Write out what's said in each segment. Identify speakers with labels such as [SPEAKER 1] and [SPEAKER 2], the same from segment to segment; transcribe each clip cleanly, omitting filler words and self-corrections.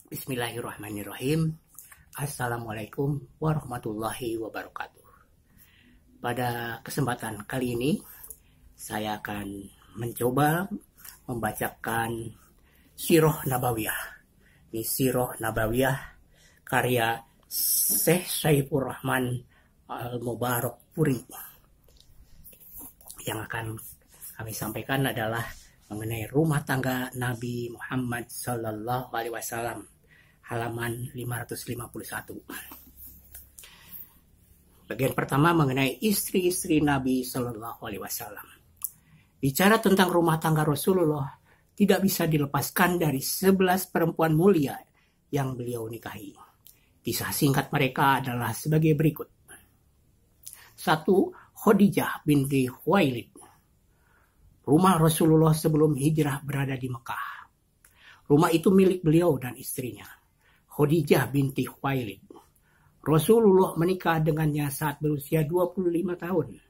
[SPEAKER 1] Bismillahirrahmanirrahim. Assalamualaikum warahmatullahi wabarakatuh. Pada kesempatan kali ini, saya akan mencoba membacakan Sirah Nabawiyah. Ini Sirah Nabawiyah karya Syekh Saifur Rahman Al-Mubarakpuri. Yang akan kami sampaikan adalah mengenai rumah tangga Nabi Muhammad Sallallahu Alaihi Wasallam, halaman 551. Bagian pertama mengenai istri-istri Nabi Sallallahu Alaihi Wasallam. Bicara tentang rumah tangga Rasulullah tidak bisa dilepaskan dari 11 perempuan mulia yang beliau nikahi. Kisah singkat mereka adalah sebagai berikut. 1. Khadijah binti Khuwailid. Rumah Rasulullah sebelum hijrah berada di Mekah. Rumah itu milik beliau dan istrinya, Khadijah binti Khuwailid. Rasulullah menikah dengannya saat berusia 25 tahun,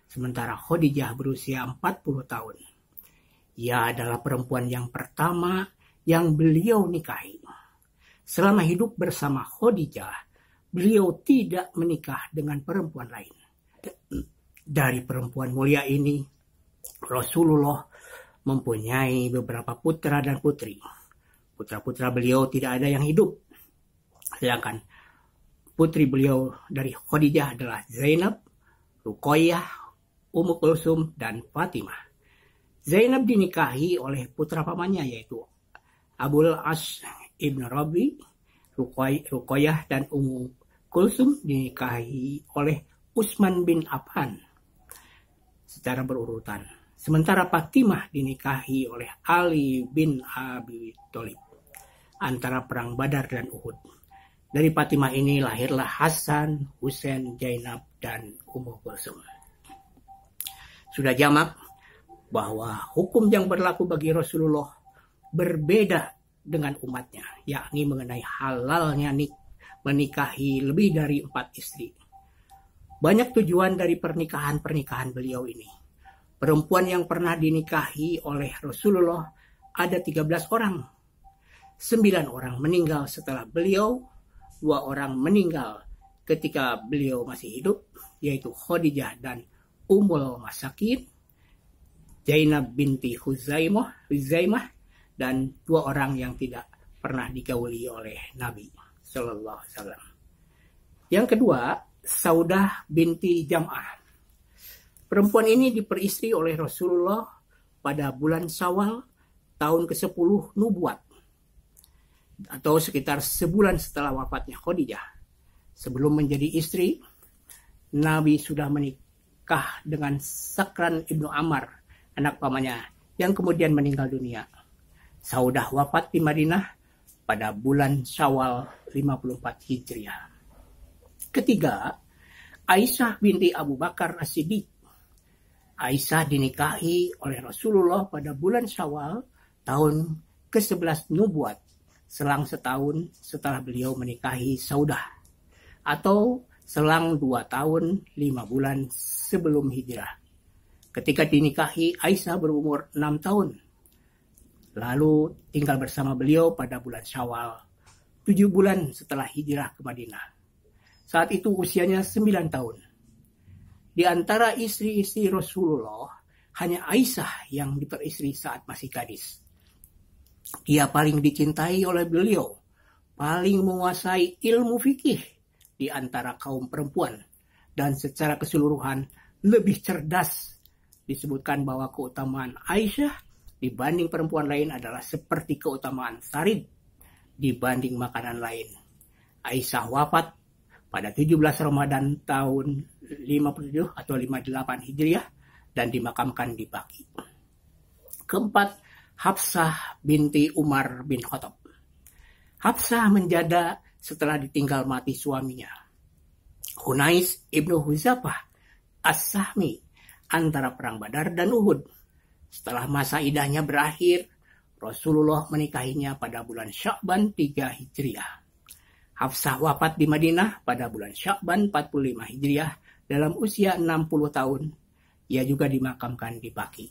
[SPEAKER 1] sementara Khadijah berusia 40 tahun. Ia adalah perempuan yang pertama yang beliau nikahi. Selama hidup bersama Khadijah, beliau tidak menikah dengan perempuan lain. Dari perempuan mulia ini, Rasulullah mempunyai beberapa putra dan putri. Putra-putra beliau tidak ada yang hidup. Sedangkan putri beliau dari Khadijah adalah Zainab, Ruqayyah, Ummu Kulsum, dan Fatimah. Zainab dinikahi oleh putra pamannya yaitu Abul As ibn Rabi. Ruqayyah dan Ummu Kulsum dinikahi oleh Utsman bin Affan secara berurutan. Sementara Fatimah dinikahi oleh Ali bin Abi Thalib antara perang Badar dan Uhud. Dari Fatimah ini lahirlah Hasan, Husain, Zainab, dan Ummu Kulsum. Sudah jamak bahwa hukum yang berlaku bagi Rasulullah berbeda dengan umatnya, yakni mengenai halalnya menikahi lebih dari 4 istri. Banyak tujuan dari pernikahan-pernikahan beliau ini. Perempuan yang pernah dinikahi oleh Rasulullah ada 13 orang. 9 orang meninggal setelah beliau, 2 orang meninggal ketika beliau masih hidup, yaitu Khadijah dan Ummul Masakin, Zainab binti Huzaimah, dan 2 orang yang tidak pernah digauli oleh Nabi Sallallahu Alaihi Wasallam. Yang kedua, Saudah binti Jam'ah. Perempuan ini diperistri oleh Rasulullah pada bulan Syawal tahun ke-10 nubuat, atau sekitar sebulan setelah wafatnya Khadijah. Sebelum menjadi istri, Nabi sudah menikah dengan Sakran ibnu Ammar, anak pamannya, yang kemudian meninggal dunia. Saudah wafat di Madinah pada bulan Syawal 54 Hijriah. Ketiga, Aisyah binti Abu Bakar As-Siddiq. Aisyah dinikahi oleh Rasulullah pada bulan Syawal tahun ke-11 nubuat, selang setahun setelah beliau menikahi Saudah, atau selang 2 tahun 5 bulan sebelum hijrah. Ketika dinikahi, Aisyah berumur 6 tahun. Lalu tinggal bersama beliau pada bulan Syawal, 7 bulan setelah hijrah ke Madinah. Saat itu usianya 9 tahun. Di antara istri-istri Rasulullah, hanya Aisyah yang diperistri saat masih gadis. Dia paling dicintai oleh beliau, paling menguasai ilmu fikih di antara kaum perempuan, dan secara keseluruhan lebih cerdas. Disebutkan bahwa keutamaan Aisyah dibanding perempuan lain adalah seperti keutamaan sarid dibanding makanan lain. Aisyah wafat pada 17 Ramadan tahun 57 atau 58 Hijriah dan dimakamkan di Baqi. Keempat, Hafsah binti Umar bin Khattab. Hafsah menjanda setelah ditinggal mati suaminya, Hunais ibnu Huzafah As-Sahmi, antara perang Badar dan Uhud. Setelah masa idahnya berakhir, Rasulullah menikahinya pada bulan Sya'ban 3 Hijriah. Hafsah wafat di Madinah pada bulan Sya'ban 45 Hijriah dalam usia 60 tahun. Ia juga dimakamkan di Baqi.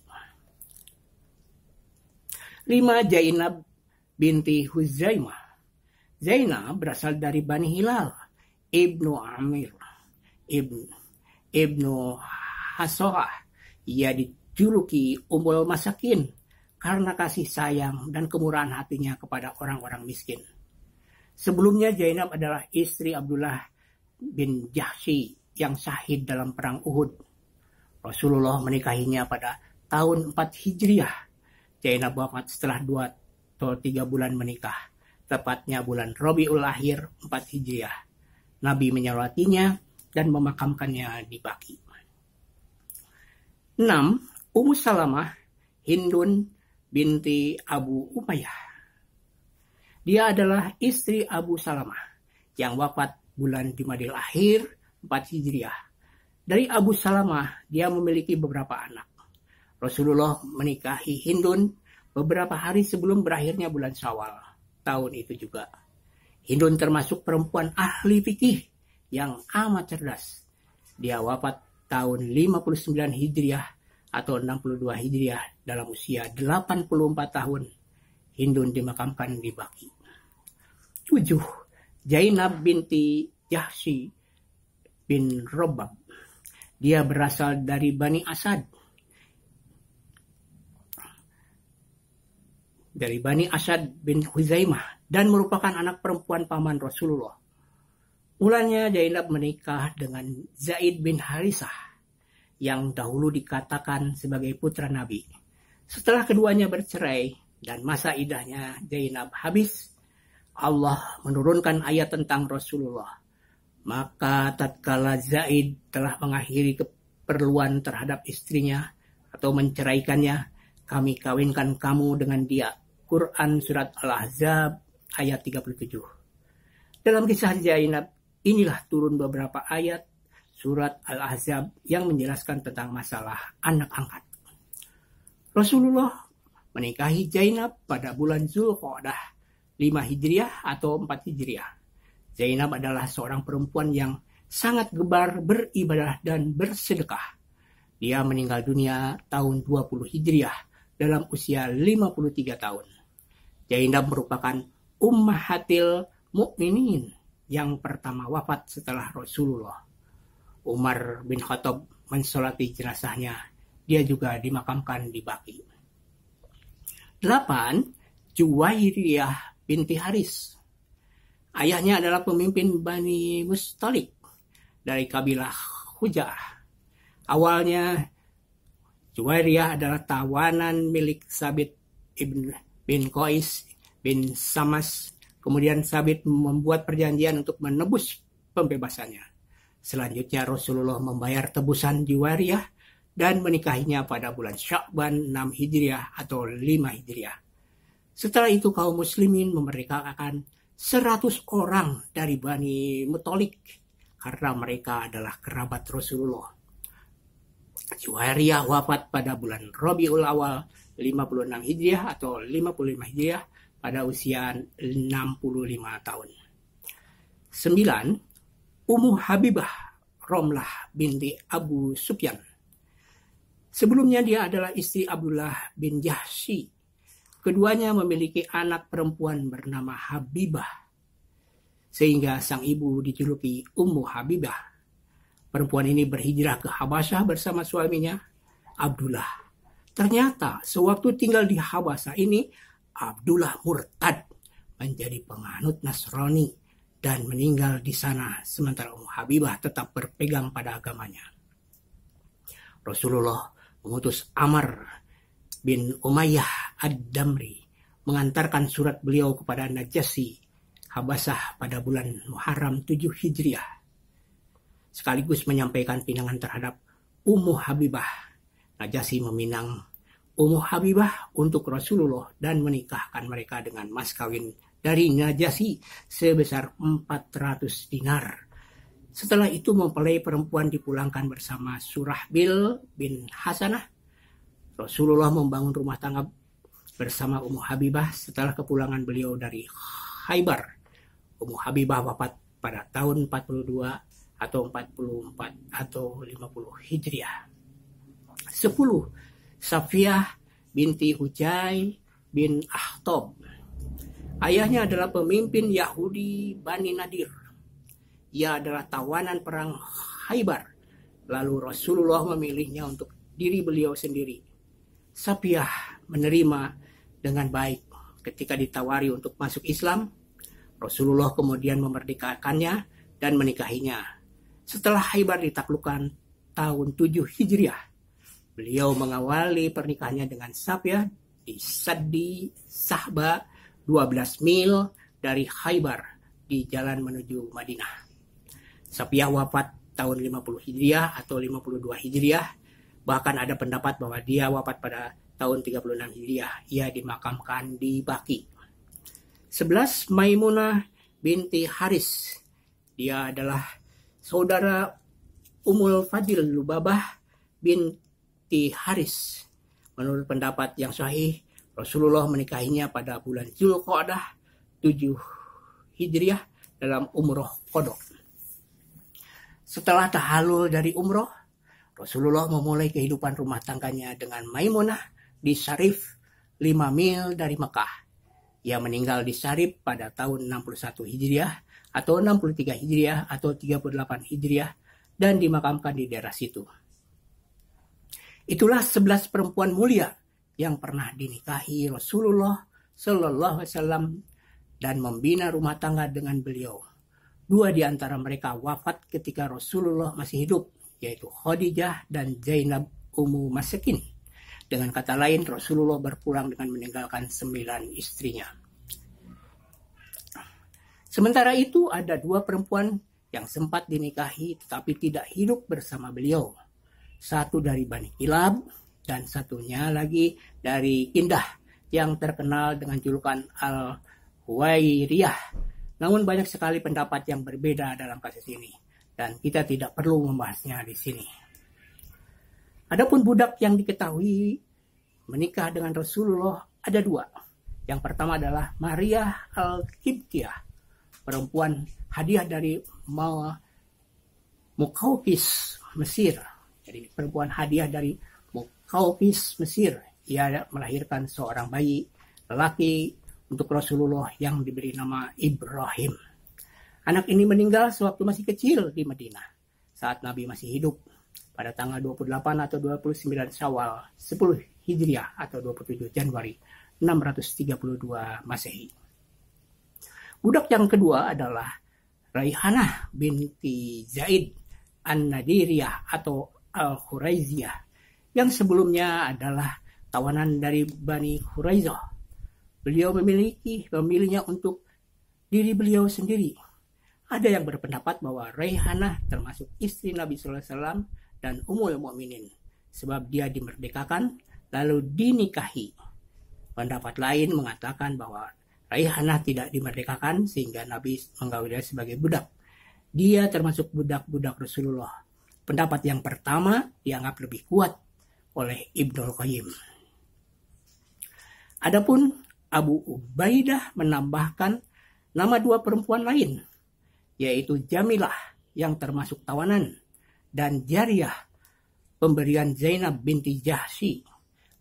[SPEAKER 1] 5. Zainab binti Huzaimah. Zainab berasal dari Bani Hilal, Ibnu Amir, Ibnu Hasoah. Ia dijuluki Ummul Masakin karena kasih sayang dan kemurahan hatinya kepada orang-orang miskin. Sebelumnya Zainab adalah istri Abdullah bin Jahsy yang syahid dalam perang Uhud. Rasulullah menikahinya pada tahun 4 Hijriah. Zainab wafat setelah 2 atau 3 bulan menikah, tepatnya bulan Rabiul Akhir 4 Hijriah. Nabi menyolatinya dan memakamkannya di Baqi. 6. Ummu Salamah Hindun binti Abu Umayyah. Dia adalah istri Abu Salamah yang wafat bulan Jumadil Akhir 4 Hijriah. Dari Abu Salamah, dia memiliki beberapa anak. Rasulullah menikahi Hindun beberapa hari sebelum berakhirnya bulan Syawal tahun itu juga. Hindun termasuk perempuan ahli fikih yang amat cerdas. Dia wafat tahun 59 Hijriah atau 62 Hijriah dalam usia 84 tahun. Hindun dimakamkan di Baqi. 7. Zainab binti Jahsy bin Robab. Dia berasal dari Bani Asad. Dari Bani Asad bin Huzaimah dan merupakan anak perempuan paman Rasulullah. Mulanya Zainab menikah dengan Zaid bin Harisah yang dahulu dikatakan sebagai putra Nabi. Setelah keduanya bercerai dan masa idahnya Zainab habis, Allah menurunkan ayat tentang Rasulullah. Maka tatkala Zaid telah mengakhiri keperluan terhadap istrinya atau menceraikannya, kami kawinkan kamu dengan dia. Quran Surat Al-Ahzab ayat 37. Dalam kisah Zainab, inilah turun beberapa ayat Surat Al-Ahzab yang menjelaskan tentang masalah anak angkat. Rasulullah menikahi Zainab pada bulan Zulqa'dah 5 Hijriah atau 4 Hijriah. Zainab adalah seorang perempuan yang sangat gemar beribadah dan bersedekah. Dia meninggal dunia tahun 20 Hijriah dalam usia 53 tahun. Zainab merupakan ummahatil mukminin yang pertama wafat setelah Rasulullah. Umar bin Khattab mensolati jenazahnya. Dia juga dimakamkan di Baqi. 8. Juwairiyah binti Haris. Ayahnya adalah pemimpin Bani Mustalik dari kabilah Khuza'ah. Awalnya Juwairiyah adalah tawanan milik Sabit bin Qais bin Samas. Kemudian Sabit membuat perjanjian untuk menebus pembebasannya. Selanjutnya Rasulullah membayar tebusan Juwairiyah dan menikahinya pada bulan Sya'ban 6 Hijriah atau 5 Hijriah. Setelah itu kaum muslimin memerdekakan 100 orang dari Bani Muthalib karena mereka adalah kerabat Rasulullah. Juwairiyah wafat pada bulan Rabiul Awal 56 Hijriah atau 55 Hijriah pada usia 65 tahun. 9. Ummu Habibah Romlah binti Abu Sufyan. Sebelumnya dia adalah istri Abdullah bin Jahsy. Keduanya memiliki anak perempuan bernama Habibah, sehingga sang ibu dijuluki Ummu Habibah. Perempuan ini berhijrah ke Habasyah bersama suaminya, Abdullah. Ternyata sewaktu tinggal di Habasyah ini, Abdullah murtad menjadi penganut Nasrani dan meninggal di sana, sementara Ummu Habibah tetap berpegang pada agamanya. Rasulullah mengutus Amr bin Umayyah Ad-Damri mengantarkan surat beliau kepada Najasyi Habasyah pada bulan Muharram 7 Hijriah, sekaligus menyampaikan pinangan terhadap Ummu Habibah. Najasyi meminang Ummu Habibah untuk Rasulullah dan menikahkan mereka dengan mas kawin dari Najasyi sebesar 400 dinar. Setelah itu mempelai perempuan dipulangkan bersama Surahbil bin Hasanah. Rasulullah membangun rumah tangga bersama Ummu Habibah setelah kepulangan beliau dari Khaybar. Ummu Habibah wafat pada tahun 42 atau 44 atau 50 Hijriah. 10. Safiyah binti Hujai bin Akhtab. Ayahnya adalah pemimpin Yahudi Bani Nadir. Ia adalah tawanan perang Khaybar. Lalu Rasulullah memilihnya untuk diri beliau sendiri. Sapiah menerima dengan baik ketika ditawari untuk masuk Islam. Rasulullah kemudian memerdekakannya dan menikahinya. Setelah Khaybar ditaklukkan tahun 7 Hijriah, beliau mengawali pernikahannya dengan Sapiah di Sadi Sahba, 12 mil dari Khaybar di jalan menuju Madinah. Sapiah wafat tahun 50 Hijriah atau 52 Hijriah. Bahkan ada pendapat bahwa dia wafat pada tahun 36 Hijriah. Ia dimakamkan di Baqi. 11 Maimunah binti Haris. Dia adalah saudara Ummul Fadil Lubabah binti Haris. Menurut pendapat yang sahih, Rasulullah menikahinya pada bulan Zulqa'dah 7 Hijriah dalam umroh qadha. Setelah tahalul dari umroh, Rasulullah memulai kehidupan rumah tangganya dengan Maimunah di Sarif, 5 mil dari Mekah. Ia meninggal di Sarif pada tahun 61 Hijriah atau 63 Hijriah atau 38 Hijriah dan dimakamkan di daerah situ. Itulah 11 perempuan mulia yang pernah dinikahi Rasulullah Sallallahu Alaihi Wasallam dan membina rumah tangga dengan beliau. 2 di antara mereka wafat ketika Rasulullah masih hidup, yaitu Khadijah dan Zainab Ummu Masakin. Dengan kata lain, Rasulullah berpulang dengan meninggalkan 9 istrinya. Sementara itu, ada 2 perempuan yang sempat dinikahi tetapi tidak hidup bersama beliau. Satu dari Bani Kilab dan satunya lagi dari Kindah yang terkenal dengan julukan Al-Huwairiyah. Namun banyak sekali pendapat yang berbeda dalam kasus ini dan kita tidak perlu membahasnya di sini. Adapun budak yang diketahui menikah dengan Rasulullah ada 2. Yang pertama adalah Maria Al-Qibtiyah, perempuan hadiah dari Muqawqis, Mesir. Jadi perempuan hadiah dari Muqawqis, Mesir. Ia melahirkan seorang bayi lelaki untuk Rasulullah yang diberi nama Ibrahim. Anak ini meninggal sewaktu masih kecil di Madinah saat Nabi masih hidup pada tanggal 28 atau 29 Syawal 10 Hijriah atau 27 Januari 632 Masehi. Budak yang kedua adalah Raihanah binti Zaid An-Nadiriyah atau Al-Khuraiziyah yang sebelumnya adalah tawanan dari Bani Khuraizah. Beliau memilihnya untuk diri beliau sendiri. Ada yang berpendapat bahwa Raihanah termasuk istri Nabi SAW dan Ummul Mukminin sebab dia dimerdekakan lalu dinikahi. Pendapat lain mengatakan bahwa Raihanah tidak dimerdekakan sehingga Nabi menggaulinya sebagai budak. Dia termasuk budak-budak Rasulullah. Pendapat yang pertama dianggap lebih kuat oleh Ibnul Qayyim. Adapun Abu Ubaidah menambahkan nama 2 perempuan lain, yaitu Jamilah yang termasuk tawanan dan Jariyah, pemberian Zainab binti Jahsy.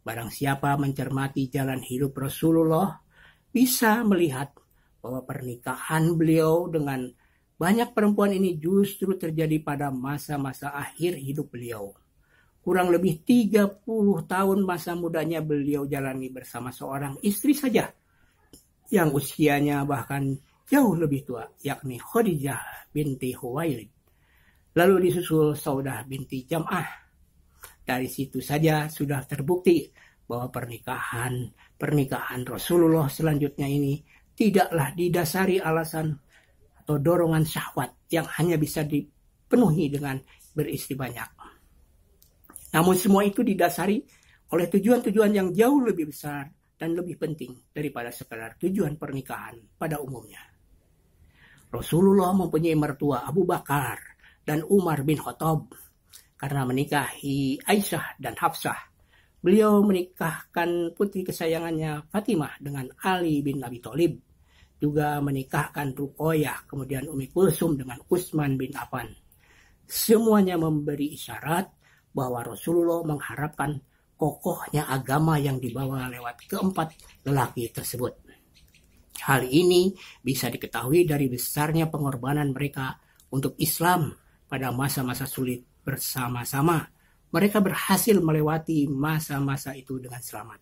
[SPEAKER 1] Barang siapa mencermati jalan hidup Rasulullah bisa melihat bahwa pernikahan beliau dengan banyak perempuan ini justru terjadi pada masa-masa akhir hidup beliau. Kurang lebih 30 tahun masa mudanya beliau jalani bersama seorang istri saja yang usianya bahkan jauh lebih tua, yakni Khadijah binti Khuwailid. Lalu disusul Saudah binti Jam'ah. Dari situ saja sudah terbukti bahwa pernikahan Rasulullah selanjutnya ini tidaklah didasari alasan atau dorongan syahwat yang hanya bisa dipenuhi dengan beristri banyak. Namun semua itu didasari oleh tujuan-tujuan yang jauh lebih besar dan lebih penting daripada sekadar tujuan pernikahan pada umumnya. Rasulullah mempunyai mertua Abu Bakar dan Umar bin Khattab. Karena menikahi Aisyah dan Hafsah, beliau menikahkan putri kesayangannya Fatimah dengan Ali bin Abi Thalib. Juga menikahkan Ruqayyah, kemudian Ummi Kulsum dengan Utsman bin Affan. Semuanya memberi isyarat bahwa Rasulullah mengharapkan kokohnya agama yang dibawa lewat keempat lelaki tersebut. Hal ini bisa diketahui dari besarnya pengorbanan mereka untuk Islam pada masa-masa sulit bersama-sama. Mereka berhasil melewati masa-masa itu dengan selamat.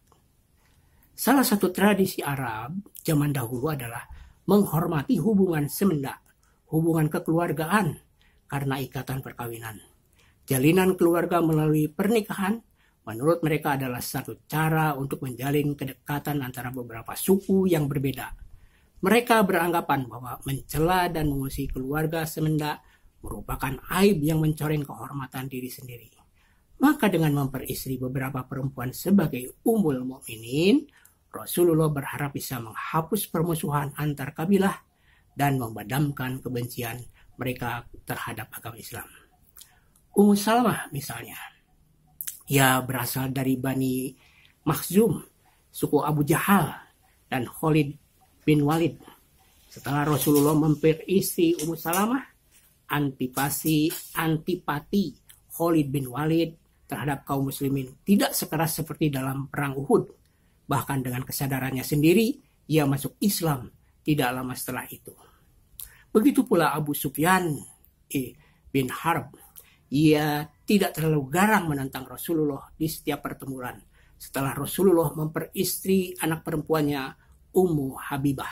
[SPEAKER 1] Salah satu tradisi Arab zaman dahulu adalah menghormati hubungan semendak, hubungan kekeluargaan karena ikatan perkawinan. Jalinan keluarga melalui pernikahan menurut mereka adalah satu cara untuk menjalin kedekatan antara beberapa suku yang berbeda. Mereka beranggapan bahwa mencela dan mengusik keluarga semendak merupakan aib yang mencoreng kehormatan diri sendiri. Maka dengan memperistri beberapa perempuan sebagai ummul mukminin, Rasulullah berharap bisa menghapus permusuhan antar kabilah dan memadamkan kebencian mereka terhadap agama Islam. Ummu Salamah misalnya, ia berasal dari Bani Makhzum, suku Abu Jahal dan Khalid bin Walid. Setelah Rasulullah memperistri Ummu Salamah, antipati Khalid bin Walid terhadap kaum muslimin tidak sekeras seperti dalam perang Uhud. Bahkan dengan kesadarannya sendiri, ia masuk Islam tidak lama setelah itu. Begitu pula Abu Sufyan bin Harb. Ia tidak terlalu garang menentang Rasulullah di setiap pertempuran setelah Rasulullah memperistri anak perempuannya Ummu Habibah.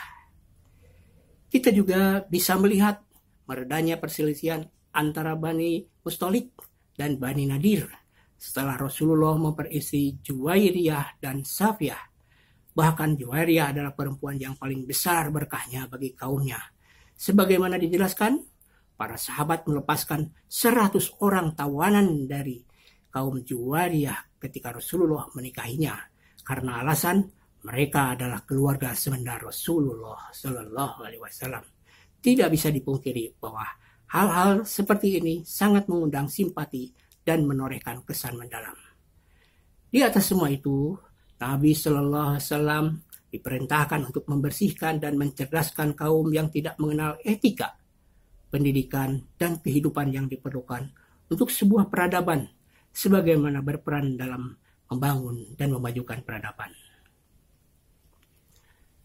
[SPEAKER 1] Kita juga bisa melihat meredanya perselisihan antara Bani Mustalik dan Bani Nadir setelah Rasulullah memperistri Juwairiyah dan Safiyah. Bahkan Juwairiyah adalah perempuan yang paling besar berkahnya bagi kaumnya. Sebagaimana dijelaskan, para sahabat melepaskan 100 orang tawanan dari kaum Juwairiyah ketika Rasulullah menikahinya karena alasan mereka adalah keluarga semenda Rasulullah Shallallahu Alaihi Wasallam. Tidak bisa dipungkiri bahwa hal-hal seperti ini sangat mengundang simpati dan menorehkan kesan mendalam. Di atas semua itu, Nabi Shallallahu Alaihi Wasallam diperintahkan untuk membersihkan dan mencerdaskan kaum yang tidak mengenal etika, pendidikan, dan kehidupan yang diperlukan untuk sebuah peradaban, sebagaimana berperan dalam membangun dan memajukan peradaban.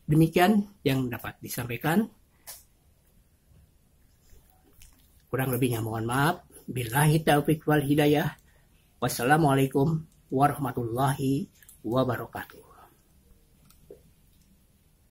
[SPEAKER 1] Demikian yang dapat disampaikan. Kurang lebihnya mohon maaf. Billahi taufiq wal hidayah. Wassalamualaikum warahmatullahi wabarakatuh.